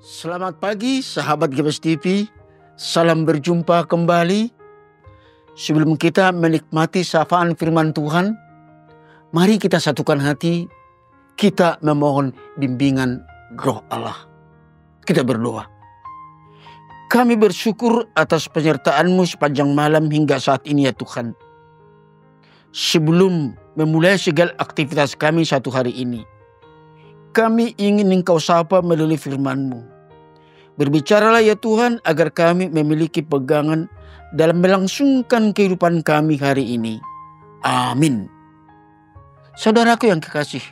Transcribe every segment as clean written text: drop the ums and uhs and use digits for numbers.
Selamat pagi sahabat GBS TV, salam berjumpa kembali. Sebelum kita menikmati sapaan firman Tuhan, mari kita satukan hati, kita memohon bimbingan Roh Allah. Kita berdoa. Kami bersyukur atas penyertaan-Mu sepanjang malam hingga saat ini ya Tuhan. Sebelum memulai segala aktivitas kami satu hari ini, kami ingin Engkau sapa melalui firman-Mu. Berbicaralah ya Tuhan agar kami memiliki pegangan dalam melangsungkan kehidupan kami hari ini. Amin. Saudaraku yang kekasih,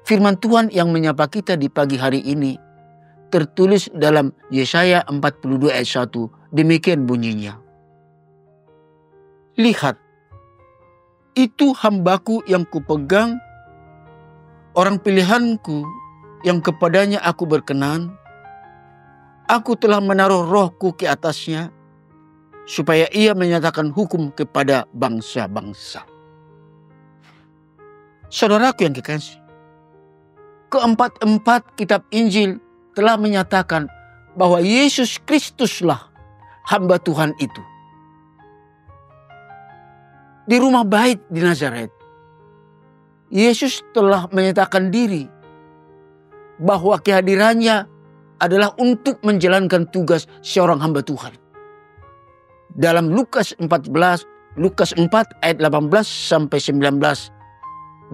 firman Tuhan yang menyapa kita di pagi hari ini tertulis dalam Yesaya 42 ayat 1. Demikian bunyinya. Lihat, itu hambaku yang kupegang, orang pilihanku yang kepadanya aku berkenan. Aku telah menaruh rohku ke atasnya, supaya ia menyatakan hukum kepada bangsa-bangsa. Saudaraku yang kekasih, keempat-empat kitab Injil telah menyatakan bahwa Yesus Kristuslah hamba Tuhan itu. Di rumah bait di Nazaret, Yesus telah menyatakan diri bahwa kehadirannya adalah untuk menjalankan tugas seorang hamba Tuhan. Dalam Lukas 4 ayat 18 sampai 19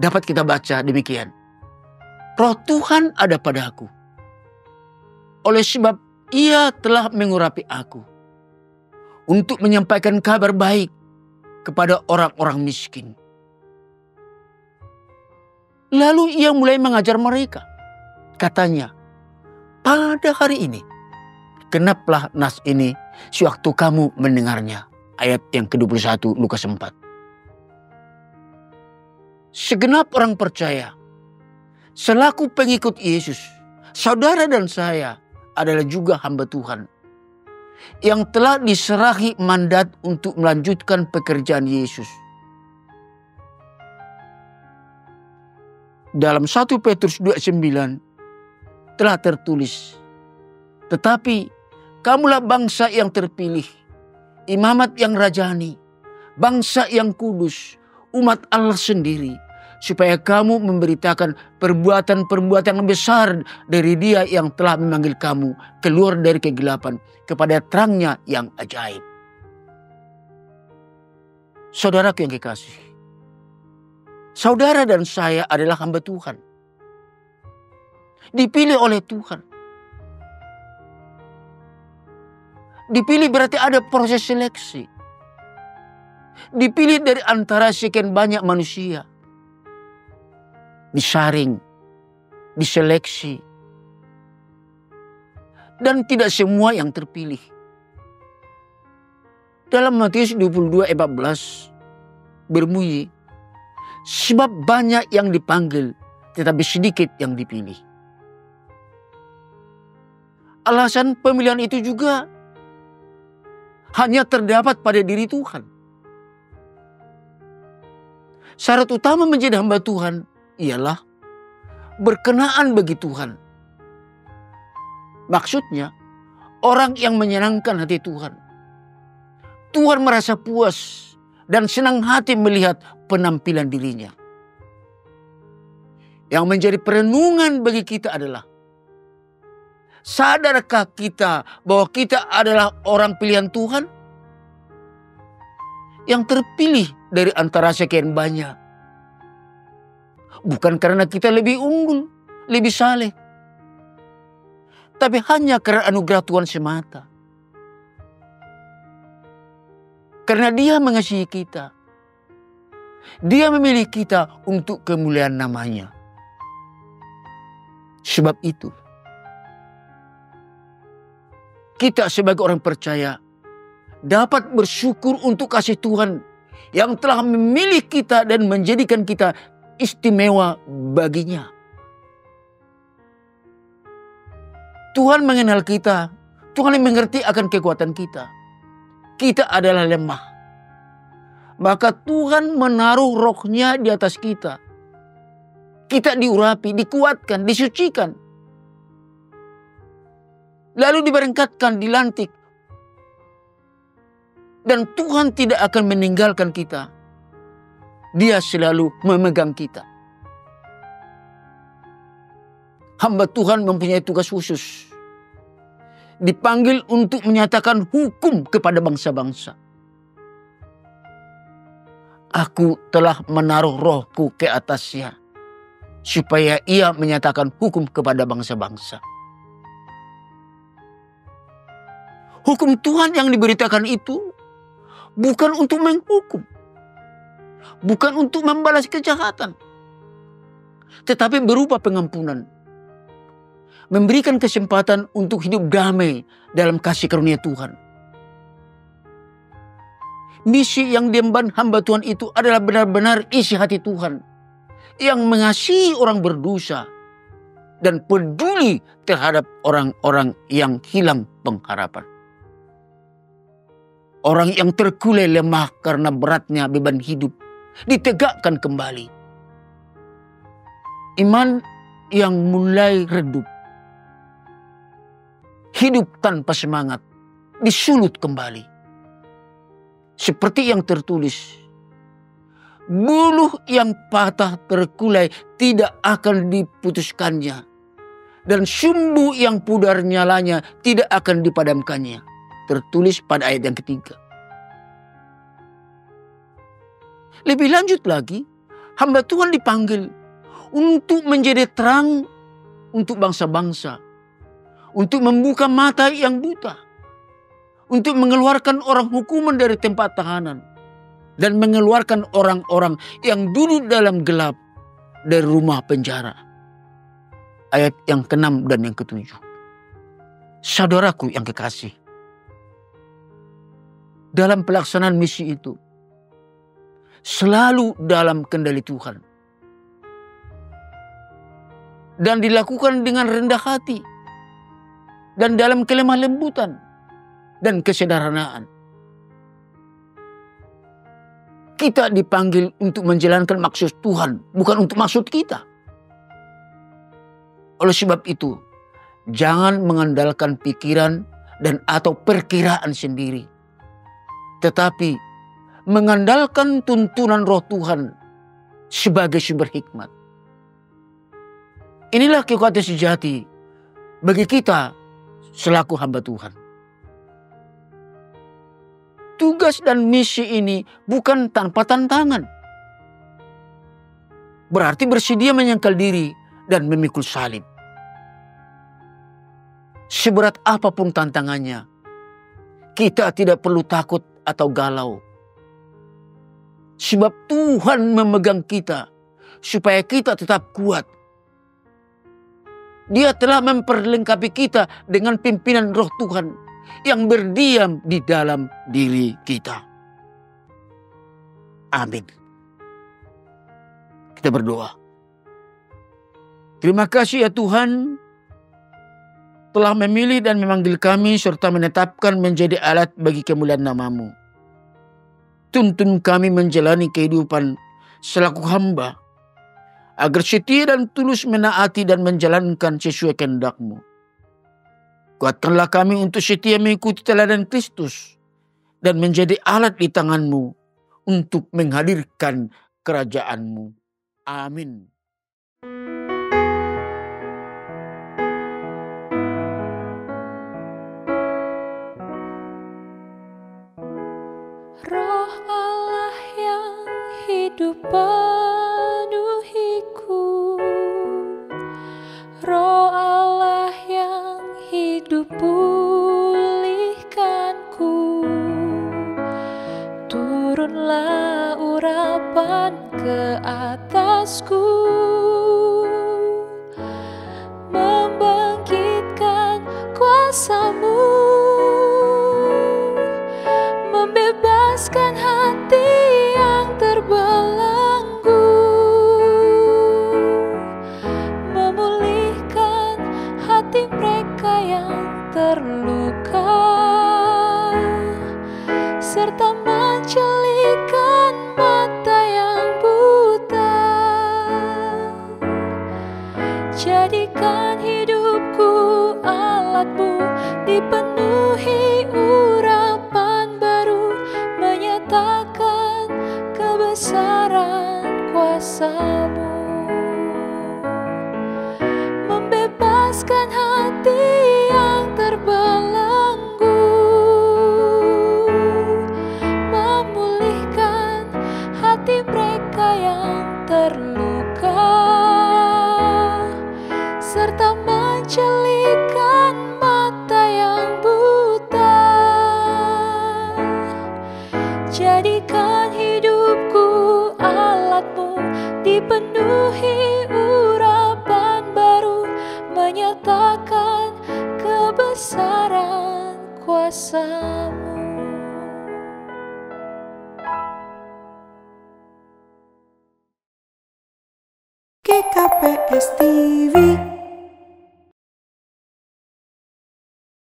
dapat kita baca demikian. Roh Tuhan ada padaku, oleh sebab ia telah mengurapi aku untuk menyampaikan kabar baik kepada orang-orang miskin. Lalu ia mulai mengajar mereka. Katanya, pada hari ini, genaplah nas ini sewaktu kamu mendengarnya. Ayat yang ke-21 Lukas 4. Segenap orang percaya, selaku pengikut Yesus, saudara dan saya adalah juga hamba Tuhan yang telah diserahi mandat untuk melanjutkan pekerjaan Yesus. Dalam 1 Petrus 2:9 telah tertulis, tetapi kamulah bangsa yang terpilih, imamat yang rajani, bangsa yang kudus, umat Allah sendiri, supaya kamu memberitakan perbuatan-perbuatan yang besar dari Dia yang telah memanggil kamu keluar dari kegelapan kepada terangnya yang ajaib. Saudaraku yang kekasih, saudara dan saya adalah hamba Tuhan. Dipilih oleh Tuhan. Dipilih berarti ada proses seleksi. Dipilih dari antara sekian banyak manusia. Disaring, diseleksi. Dan tidak semua yang terpilih. Dalam Matius 22 ayat 14 berbunyi, sebab banyak yang dipanggil, tetapi sedikit yang dipilih. Alasan pemilihan itu juga hanya terdapat pada diri Tuhan. Syarat utama menjadi hamba Tuhan ialah berkenaan bagi Tuhan. Maksudnya, orang yang menyenangkan hati Tuhan. Tuhan merasa puas dan senang hati melihat penampilan dirinya. Yang menjadi perenungan bagi kita adalah, sadarkah kita bahwa kita adalah orang pilihan Tuhan? Yang terpilih dari antara sekian banyak. Bukan karena kita lebih unggul, lebih saleh. Tapi hanya karena anugerah Tuhan semata. Karena Dia mengasihi kita. Dia memilih kita untuk kemuliaan namanya. Sebab itu, kita sebagai orang percaya dapat bersyukur untuk kasih Tuhan yang telah memilih kita dan menjadikan kita istimewa baginya. Tuhan mengenal kita. Tuhan mengerti akan kekuatan kita. Kita adalah lemah. Maka Tuhan menaruh rohnya di atas kita. Kita diurapi, dikuatkan, disucikan. lalu diberangkatkan, dilantik. Dan Tuhan tidak akan meninggalkan kita. Dia selalu memegang kita. Hamba Tuhan mempunyai tugas khusus. Dipanggil untuk menyatakan hukum kepada bangsa-bangsa. Aku telah menaruh rohku ke atasnya, supaya ia menyatakan hukum kepada bangsa-bangsa. Hukum Tuhan yang diberitakan itu bukan untuk menghukum, bukan untuk membalas kejahatan, tetapi berupa pengampunan. Memberikan kesempatan untuk hidup damai dalam kasih karunia Tuhan. Misi yang diemban hamba Tuhan itu adalah benar-benar isi hati Tuhan, yang mengasihi orang berdosa dan peduli terhadap orang-orang yang hilang pengharapan. Orang yang terkulai lemah karena beratnya beban hidup ditegakkan kembali. Iman yang mulai redup, hidup tanpa semangat, disulut kembali. Seperti yang tertulis, buluh yang patah terkulai tidak akan diputuskannya, dan sumbu yang pudar nyalanya tidak akan dipadamkannya. Tertulis pada ayat yang ketiga. Lebih lanjut lagi, hamba Tuhan dipanggil untuk menjadi terang untuk bangsa-bangsa, untuk membuka mata yang buta, untuk mengeluarkan orang hukuman dari tempat tahanan, dan mengeluarkan orang-orang yang duduk dalam gelap dari rumah penjara. Ayat yang ke-6 dan yang ke-7. Saudaraku yang kekasih, dalam pelaksanaan misi itu, selalu dalam kendali Tuhan, dan dilakukan dengan rendah hati, dan dalam kelemah lembutan dan kesederhanaan. Kita dipanggil untuk menjalankan maksud Tuhan, bukan untuk maksud kita. Oleh sebab itu, jangan mengandalkan pikiran dan atau perkiraan sendiri, tetapi mengandalkan tuntunan Roh Tuhan sebagai sumber hikmat. Inilah kekuatan sejati bagi kita selaku hamba Tuhan. Tugas dan misi ini bukan tanpa tantangan. Berarti bersedia menyangkal diri dan memikul salib. Seberat apapun tantangannya, kita tidak perlu takut atau galau. Sebab Tuhan memegang kita supaya kita tetap kuat. Dia telah memperlengkapi kita dengan pimpinan Roh Tuhan yang berdiam di dalam diri kita. Amin. Kita berdoa. Terima kasih ya Tuhan, telah memilih dan memanggil kami serta menetapkan menjadi alat bagi kemuliaan nama-Mu. Tuntun kami menjalani kehidupan selaku hamba, agar setia dan tulus menaati dan menjalankan sesuai kehendak-Mu. Kuatkanlah kami untuk setia mengikuti teladan Kristus dan menjadi alat di tangan-Mu untuk menghadirkan kerajaan-Mu. Amin. Roh Allah yang hidup penuhiku, Roh Allah yang hidup pulihkanku, turunlah urapan ke atasku, membangkitkan kuasa-Mu, membebaskan hati yang terbelenggu, memulihkan hati mereka yang terluka, serta menjelikan mata yang buta. Jadikan hidupku alat-Mu dipenuhi urapan baru, menyatakan kebesaran kuasa-Mu, membebaskan hati yang terbelenggu, memulihkan hati mereka yang terluka, serta menjelikan mata yang buta. Jadikan hidupku alat-Mu, dipenuhi urapan baru, menyatakan kebesaran kuasa-Mu. GKPS